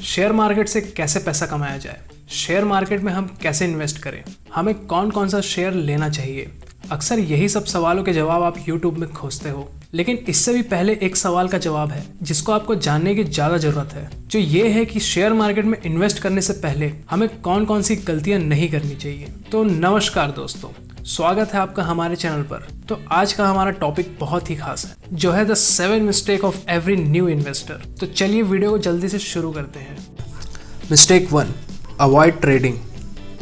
Share market से कैसे पैसा कमाया जाए, शेयर मार्केट में हम कैसे इन्वेस्ट करें, हमें कौन कौन सा शेयर लेना चाहिए। अक्सर यही सब सवालों के जवाब आप YouTube में खोजते हो, लेकिन इससे भी पहले एक सवाल का जवाब है जिसको आपको जानने की ज़्यादा ज़रूरत है, जो ये है कि शेयर मार्केट में इन्वेस्ट करने से पहले हमें कौन कौन सी गलतियां नहीं करनी चाहिए। तो नमस्कार दोस्तों, स्वागत है आपका हमारे चैनल पर। तो आज का हमारा टॉपिक बहुत ही खास है, जो है the 7 mistake of every new investor. तो चलिए वीडियो को जल्दी से शुरू करते हैं। Mistake 1, avoid trading.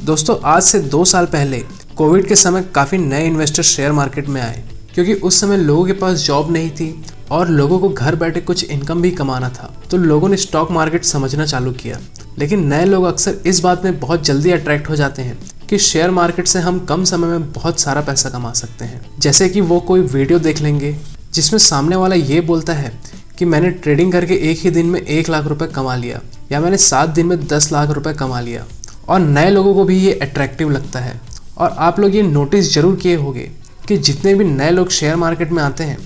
दोस्तों, आज से 2 साल पहले कोविड के समय काफ़ी नए इन्वेस्टर शेयर मार्केट में आए, क्योंकि उस समय लोगों के पास जॉब नहीं थी और लोगों को घर बैठे कुछ इनकम भी कमाना था। तो लोगों ने स्टॉक मार्केट समझना चालू किया। लेकिन नए लोग अक्सर इस बात में बहुत जल्दी अट्रैक्ट हो जाते हैं कि शेयर मार्केट से हम कम समय में बहुत सारा पैसा कमा सकते हैं। जैसे कि वो कोई वीडियो देख लेंगे जिसमें सामने वाला ये बोलता है कि मैंने ट्रेडिंग करके एक ही दिन में 1 लाख रुपए कमा लिया, या मैंने 7 दिन में 10 लाख रुपए कमा लिया। और नए लोगों को भी ये अट्रैक्टिव लगता है। और आप लोग ये नोटिस जरूर किए होंगे कि जितने भी नए लोग शेयर मार्केट में आते हैं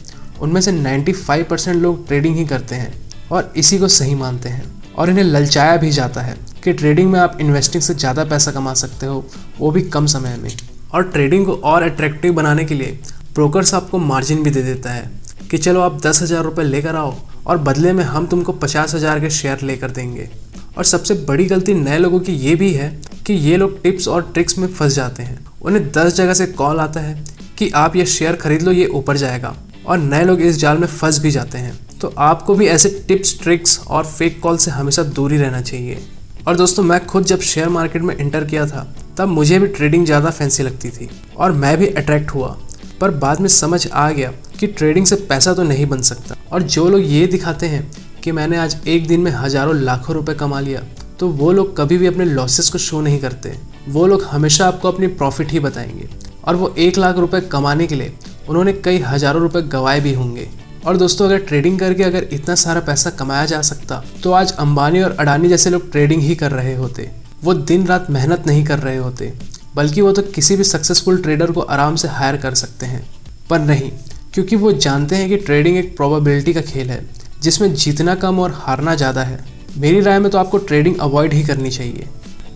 उनमें से 95% लोग ट्रेडिंग ही करते हैं और इसी को सही मानते हैं। और इन्हें ललचाया भी जाता है कि ट्रेडिंग में आप इन्वेस्टिंग से ज़्यादा पैसा कमा सकते हो, वो भी कम समय में। और ट्रेडिंग को और अट्रैक्टिव बनाने के लिए ब्रोकर्स आपको मार्जिन भी दे देता है कि चलो आप 10,000 रुपये लेकर आओ और बदले में हम तुमको 50,000 के शेयर लेकर देंगे। और सबसे बड़ी गलती नए लोगों की ये भी है कि ये लोग टिप्स और ट्रिक्स में फंस जाते हैं। उन्हें 10 जगह से कॉल आता है कि आप ये शेयर खरीद लो, ये ऊपर जाएगा, और नए लोग इस जाल में फंस भी जाते हैं। तो आपको भी ऐसे टिप्स, ट्रिक्स और फेक कॉल से हमेशा दूर ही रहना चाहिए। और दोस्तों, मैं खुद जब शेयर मार्केट में एंटर किया था तब मुझे भी ट्रेडिंग ज़्यादा फैंसी लगती थी और मैं भी अट्रैक्ट हुआ, पर बाद में समझ आ गया कि ट्रेडिंग से पैसा तो नहीं बन सकता। और जो लोग ये दिखाते हैं कि मैंने आज एक दिन में हज़ारों लाखों रुपए कमा लिया, तो वो लोग कभी भी अपने लॉसेस को शो नहीं करते। वो लोग हमेशा आपको अपनी प्रॉफिट ही बताएंगे। और वो 1 लाख रुपए कमाने के लिए उन्होंने कई हज़ारों रुपए गंवाए भी होंगे। और दोस्तों, अगर ट्रेडिंग करके अगर इतना सारा पैसा कमाया जा सकता तो आज अंबानी और अडानी जैसे लोग ट्रेडिंग ही कर रहे होते। वो दिन रात मेहनत नहीं कर रहे होते, बल्कि वो तो किसी भी सक्सेसफुल ट्रेडर को आराम से हायर कर सकते हैं। पर नहीं, क्योंकि वो जानते हैं कि ट्रेडिंग एक प्रोबेबिलिटी का खेल है जिसमें जीतना कम और हारना ज़्यादा है। मेरी राय में तो आपको ट्रेडिंग अवॉइड ही करनी चाहिए।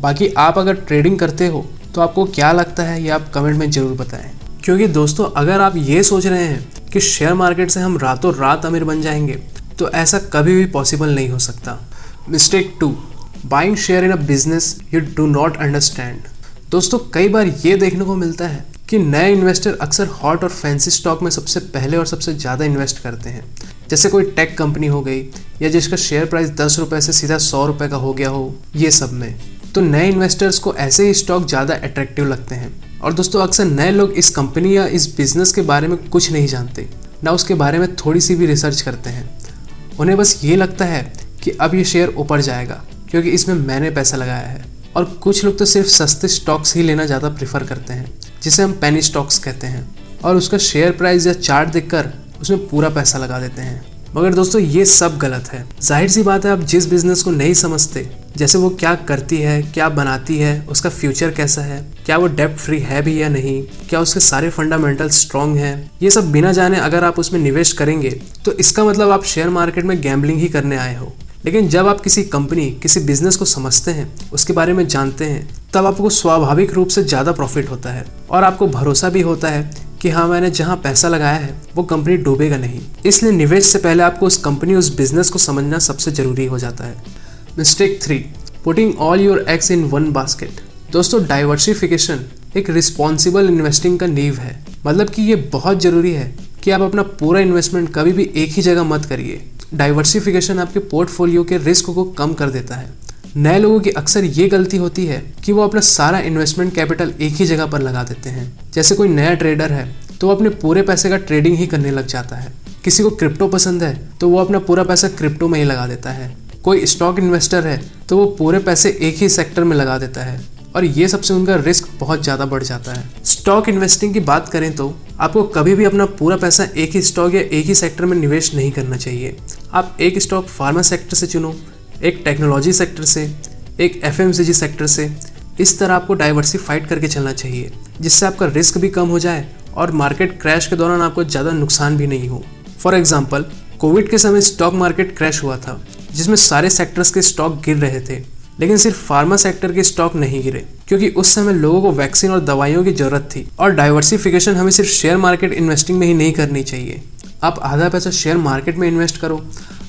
बाकी आप अगर ट्रेडिंग करते हो तो आपको क्या लगता है ये आप कमेंट में ज़रूर बताएं। क्योंकि दोस्तों, अगर आप ये सोच रहे हैं कि शेयर मार्केट से हम रातों रात अमीर बन जाएंगे तो ऐसा कभी भी पॉसिबल नहीं हो सकता। Mistake 2, buying share in a business you do not understand. दोस्तों, कई बार ये देखने को मिलता है कि नए इन्वेस्टर अक्सर हॉट और फैंसी स्टॉक में सबसे पहले और सबसे ज़्यादा इन्वेस्ट करते हैं। जैसे कोई टेक कंपनी हो गई, या जिसका शेयर प्राइस 10 रुपये से सीधा 100 रुपये का हो गया हो, ये सब में। तो नए इन्वेस्टर्स को ऐसे ही स्टॉक ज़्यादा अट्रैक्टिव लगते हैं। और दोस्तों, अक्सर नए लोग इस कंपनी या इस बिज़नेस के बारे में कुछ नहीं जानते, ना उसके बारे में थोड़ी सी भी रिसर्च करते हैं। उन्हें बस ये लगता है कि अब ये शेयर ऊपर जाएगा क्योंकि इसमें मैंने पैसा लगाया है। और कुछ लोग तो सिर्फ सस्ते स्टॉक्स ही लेना ज़्यादा प्रेफर करते हैं, जिसे हम पेनी स्टॉक्स कहते हैं, और उसका शेयर प्राइस या चार्ट देखकर उसमें पूरा पैसा लगा देते हैं। मगर दोस्तों, ये सब गलत है। जाहिर सी बात है, आप जिस बिज़नेस को नहीं समझते, जैसे वो क्या करती है, क्या बनाती है, उसका फ्यूचर कैसा है, क्या वो डेब्ट फ्री है भी या नहीं, क्या उसके सारे फंडामेंटल स्ट्रॉन्ग हैं, ये सब बिना जाने अगर आप उसमें निवेश करेंगे तो इसका मतलब आप शेयर मार्केट में गैम्बलिंग ही करने आए हो। लेकिन जब आप किसी कंपनी, किसी बिजनेस को समझते हैं, उसके बारे में जानते हैं, तब आपको स्वाभाविक रूप से ज़्यादा प्रॉफिट होता है और आपको भरोसा भी होता है कि हाँ, मैंने जहाँ पैसा लगाया है वो कंपनी डूबेगा नहीं। इसलिए निवेश से पहले आपको उस कंपनी, उस बिजनेस को समझना सबसे ज़रूरी हो जाता है। Mistake 3, putting all your eggs in one basket. दोस्तों, डाइवर्सिफिकेशन एक रिस्पॉन्सिबल इन्वेस्टिंग का नींव है। मतलब कि ये बहुत ज़रूरी है कि आप अपना पूरा इन्वेस्टमेंट कभी भी एक ही जगह मत करिए। डाइवर्सिफिकेशन आपके पोर्टफोलियो के रिस्क को कम कर देता है। नए लोगों की अक्सर ये गलती होती है कि वो अपना सारा इन्वेस्टमेंट कैपिटल एक ही जगह पर लगा देते हैं। जैसे कोई नया ट्रेडर है तो वो अपने पूरे पैसे का ट्रेडिंग ही करने लग जाता है। किसी को क्रिप्टो पसंद है तो वो अपना पूरा पैसा क्रिप्टो में ही लगा देता है। कोई स्टॉक इन्वेस्टर है तो वो पूरे पैसे एक ही सेक्टर में लगा देता है, और ये सबसे उनका रिस्क बहुत ज़्यादा बढ़ जाता है। स्टॉक इन्वेस्टिंग की बात करें तो आपको कभी भी अपना पूरा पैसा एक ही स्टॉक या एक ही सेक्टर में निवेश नहीं करना चाहिए। आप एक स्टॉक फार्मा सेक्टर से चुनो, एक टेक्नोलॉजी सेक्टर से, एक FMCG सेक्टर से। इस तरह आपको डाइवर्सिफाइड करके चलना चाहिए, जिससे आपका रिस्क भी कम हो जाए और मार्केट क्रैश के दौरान आपको ज़्यादा नुकसान भी नहीं हो। फॉर एग्जाम्पल, कोविड के समय स्टॉक मार्केट क्रैश हुआ था, जिसमें सारे सेक्टर्स के स्टॉक गिर रहे थे, लेकिन सिर्फ फार्मा सेक्टर के स्टॉक नहीं गिरे, क्योंकि उस समय लोगों को वैक्सीन और दवाइयों की जरूरत थी। और डाइवर्सिफिकेशन हमें सिर्फ शेयर मार्केट इन्वेस्टिंग में ही नहीं करनी चाहिए। आप आधा पैसा शेयर मार्केट में इन्वेस्ट करो,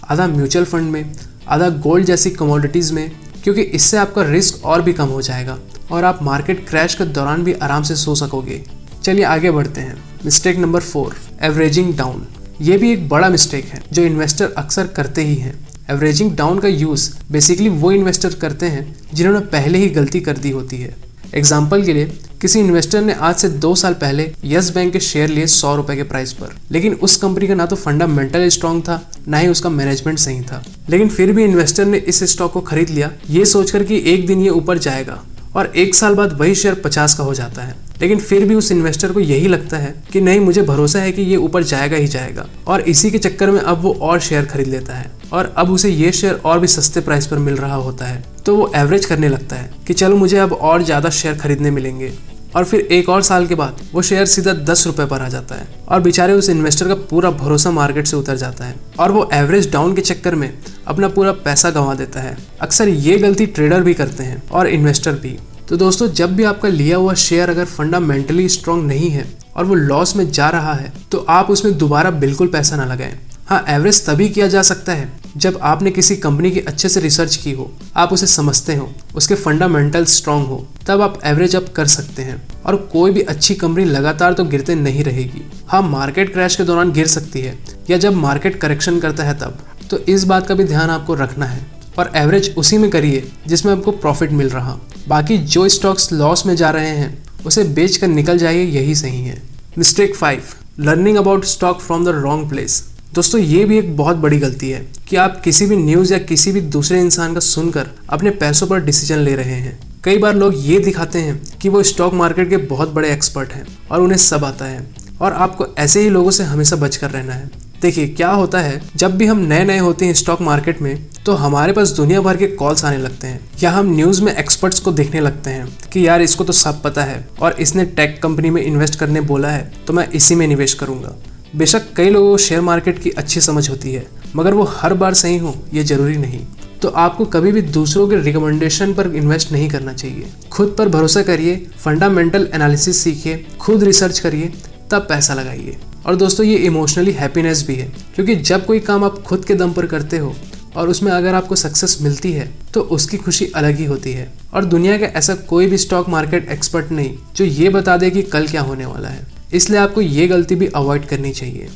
आधा म्यूचुअल फंड में, आधा गोल्ड जैसी कमोडिटीज़ में, क्योंकि इससे आपका रिस्क और भी कम हो जाएगा और आप मार्केट क्रैश के दौरान भी आराम से सो सकोगे। चलिए आगे बढ़ते हैं। Mistake number 4, averaging down. ये भी एक बड़ा मिस्टेक है जो इन्वेस्टर अक्सर करते ही हैं। एवरेजिंग डाउन का यूज़ बेसिकली वो इन्वेस्टर करते हैं जिन्होंने पहले ही गलती कर दी होती है। एग्जाम्पल के लिए किसी इन्वेस्टर ने आज से 2 साल पहले यस बैंक के शेयर लिए 100 रुपए के प्राइस पर, लेकिन उस कंपनी का ना तो फंडामेंटल स्ट्रॉन्ग था, ना ही उसका मैनेजमेंट सही था, लेकिन फिर भी इन्वेस्टर ने इस स्टॉक को खरीद लिया ये सोचकर कि एक दिन ये ऊपर जाएगा, और 1 साल बाद वही शेयर 50 का हो जाता है। लेकिन फिर भी उस इन्वेस्टर को यही लगता है कि नहीं, मुझे भरोसा है कि ये ऊपर जाएगा ही जाएगा, और इसी के चक्कर में अब वो और शेयर खरीद लेता है, और अब उसे ये शेयर और भी सस्ते प्राइस पर मिल रहा होता है, तो वो एवरेज करने लगता है कि चलो मुझे अब और ज़्यादा शेयर खरीदने मिलेंगे, और फिर 1 और साल के बाद वो शेयर सीधा 10 रुपए पर आ जाता है, और बेचारे उस इन्वेस्टर का पूरा भरोसा मार्केट से उतर जाता है, और वो एवरेज डाउन के चक्कर में अपना पूरा पैसा गंवा देता है। अक्सर ये गलती ट्रेडर भी करते हैं और इन्वेस्टर भी। तो दोस्तों, जब भी आपका लिया हुआ शेयर अगर फंडामेंटली स्ट्रॉन्ग नहीं है और वो लॉस में जा रहा है, तो आप उसमें दोबारा बिल्कुल पैसा ना लगाएं। हाँ, एवरेज तभी किया जा सकता है जब आपने किसी कंपनी की अच्छे से रिसर्च की हो, आप उसे समझते हो, उसके फंडामेंटल स्ट्रॉन्ग हो, तब आप एवरेज अप कर सकते हैं। और कोई भी अच्छी कंपनी लगातार तो गिरते नहीं रहेगी। हाँ, मार्केट क्रैश के दौरान गिर सकती है या जब मार्केट करेक्शन करता है तब, तो इस बात का भी ध्यान आपको रखना है, और एवरेज उसी में करिए जिसमें आपको प्रॉफिट मिल रहा। बाकी जो स्टॉक्स लॉस में जा रहे हैं उसे बेच कर निकल जाइए, यही सही है। Mistake 5, learning about stock from the wrong place. दोस्तों, ये भी एक बहुत बड़ी गलती है कि आप किसी भी न्यूज़ या किसी भी दूसरे इंसान का सुनकर अपने पैसों पर डिसीजन ले रहे हैं। कई बार लोग ये दिखाते हैं कि वो स्टॉक मार्केट के बहुत बड़े एक्सपर्ट हैं और उन्हें सब आता है, और आपको ऐसे ही लोगों से हमेशा बचकर रहना है। देखिए, क्या होता है, जब भी हम नए नए होते हैं स्टॉक मार्केट में, तो हमारे पास दुनिया भर के कॉल्स आने लगते हैं, या हम न्यूज़ में एक्सपर्ट्स को देखने लगते हैं कि यार इसको तो सब पता है और इसने टेक कंपनी में इन्वेस्ट करने बोला है, तो मैं इसी में निवेश करूंगा। बेशक कई लोगों को शेयर मार्केट की अच्छी समझ होती है, मगर वो हर बार सही हो ये जरूरी नहीं। तो आपको कभी भी दूसरों के रिकमेंडेशन पर इन्वेस्ट नहीं करना चाहिए। खुद पर भरोसा करिए, फंडामेंटल एनालिसिस सीखिए, खुद रिसर्च करिए, तब पैसा लगाइए। और दोस्तों, ये इमोशनली हैप्पीनेस भी है, क्योंकि जब कोई काम आप खुद के दम पर करते हो और उसमें अगर आपको सक्सेस मिलती है तो उसकी खुशी अलग ही होती है। और दुनिया का ऐसा कोई भी स्टॉक मार्केट एक्सपर्ट नहीं जो ये बता दे कि कल क्या होने वाला है, इसलिए आपको ये गलती भी अवॉइड करनी चाहिए।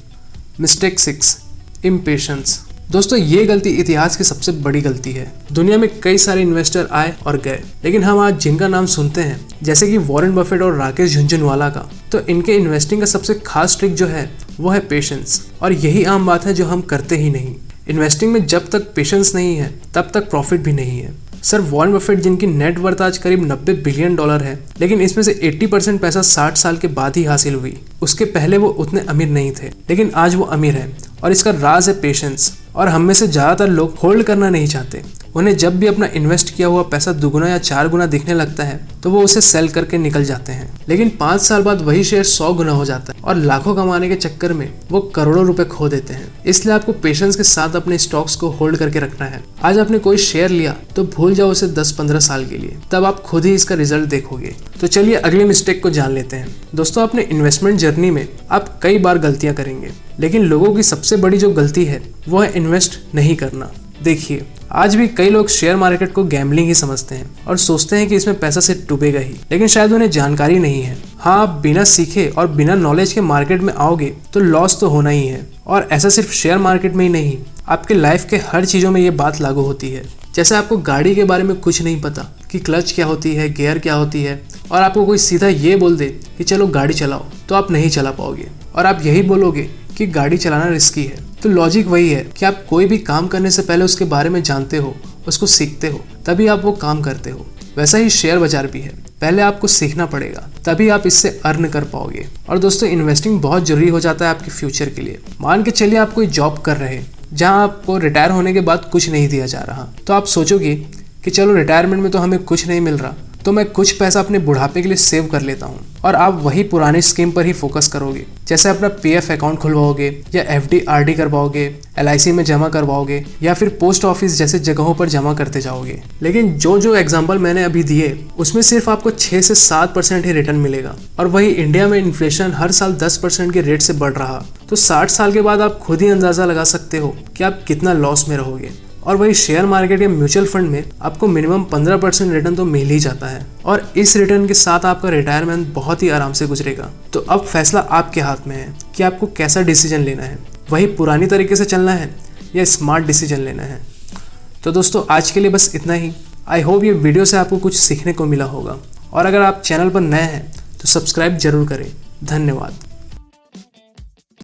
Mistake 6, impatience. दोस्तों, ये गलती इतिहास की सबसे बड़ी गलती है। दुनिया में कई सारे इन्वेस्टर आए और गए, लेकिन हम आज जिनका नाम सुनते हैं, जैसे कि वॉरेन बफेट और राकेश झुनझुनवाला का, तो इनके इन्वेस्टिंग का सबसे खास ट्रिक जो है वो है पेशेंस। और यही आम बात है जो हम करते ही नहीं। इन्वेस्टिंग में जब तक पेशेंस नहीं है तब तक प्रॉफिट भी नहीं है। सर वॉरेन बफेट, जिनकी नेट वर्थ आज करीब $90 बिलियन है, लेकिन इसमें से 80% पैसा 60 साल के बाद ही हासिल हुई। उसके पहले वो उतने अमीर नहीं थे, लेकिन आज वो अमीर है, और इसका राज है पेशेंस। और हम में से ज़्यादातर लोग होल्ड करना नहीं चाहते। उन्हें जब भी अपना इन्वेस्ट किया हुआ पैसा 2 गुना या 4 गुना दिखने लगता है तो वो उसे सेल करके निकल जाते हैं, लेकिन 5 साल बाद वही शेयर 100 गुना हो जाता है, और लाखों कमाने के चक्कर में वो करोड़ों रुपए खो देते हैं। इसलिए आपको पेशेंस के साथ अपने स्टॉक्स को होल्ड करके रखना है। आज आपने कोई शेयर लिया तो भूल जाओ उसे 10-15 साल के लिए, तब आप खुद ही इसका रिजल्ट देखोगे। तो चलिए अगली मिस्टेक को जान लेते हैं। दोस्तों, अपने इन्वेस्टमेंट जर्नी में आप कई बार गलतियां करेंगे, लेकिन लोगों की सबसे बड़ी जो गलती है वो है इन्वेस्ट नहीं करना। देखिए, आज भी कई लोग शेयर मार्केट को गैम्बलिंग ही समझते हैं और सोचते हैं कि इसमें पैसा सिर्फ डूबेगा ही, लेकिन शायद उन्हें जानकारी नहीं है। हाँ, आप बिना सीखे और बिना नॉलेज के मार्केट में आओगे तो लॉस तो होना ही है। और ऐसा सिर्फ शेयर मार्केट में ही नहीं, आपके लाइफ के हर चीज़ों में ये बात लागू होती है। जैसे आपको गाड़ी के बारे में कुछ नहीं पता कि क्लच क्या होती है, गियर क्या होती है, और आपको कोई सीधा ये बोल दे कि चलो गाड़ी चलाओ, तो आप नहीं चला पाओगे, और आप यही बोलोगे कि गाड़ी चलाना रिस्की है। तो लॉजिक वही है कि आप कोई भी काम करने से पहले उसके बारे में जानते हो, उसको सीखते हो, तभी आप वो काम करते हो। वैसा ही शेयर बाजार भी है, पहले आपको सीखना पड़ेगा, तभी आप इससे अर्न कर पाओगे। और दोस्तों, इन्वेस्टिंग बहुत जरूरी हो जाता है आपके फ्यूचर के लिए। मान के चलिए आप कोई जॉब कर रहे हैं जहां आपको रिटायर होने के बाद कुछ नहीं दिया जा रहा, तो आप सोचोगे कि चलो रिटायरमेंट में तो हमें कुछ नहीं मिल रहा, तो मैं कुछ पैसा अपने बुढ़ापे के लिए सेव कर लेता हूँ और आप वही पुरानी स्कीम पर ही फोकस करोगे, जैसे अपना PF अकाउंट खुलवाओगे या FD RD करवाओगे, LIC में जमा करवाओगे या फिर पोस्ट ऑफिस जैसे जगहों पर जमा करते जाओगे। लेकिन जो एग्जाम्पल मैंने अभी दिए उसमें सिर्फ आपको 6 से 7% ही रिटर्न मिलेगा और वही इंडिया में इन्फ्लेशन हर साल 10% के रेट से बढ़ रहा, तो 60 साल के बाद आप खुद ही अंदाजा लगा सकते हो कि आप कितना लॉस में रहोगे। और वही शेयर मार्केट या म्यूचुअल फंड में आपको मिनिमम 15% रिटर्न तो मिल ही जाता है और इस रिटर्न के साथ आपका रिटायरमेंट बहुत ही आराम से गुजरेगा। तो अब फैसला आपके हाथ में है कि आपको कैसा डिसीजन लेना है, वही पुरानी तरीके से चलना है या स्मार्ट डिसीजन लेना है। तो दोस्तों आज के लिए बस इतना ही। आई होप ये वीडियो से आपको कुछ सीखने को मिला होगा और अगर आप चैनल पर नए हैं तो सब्सक्राइब जरूर करें। धन्यवाद।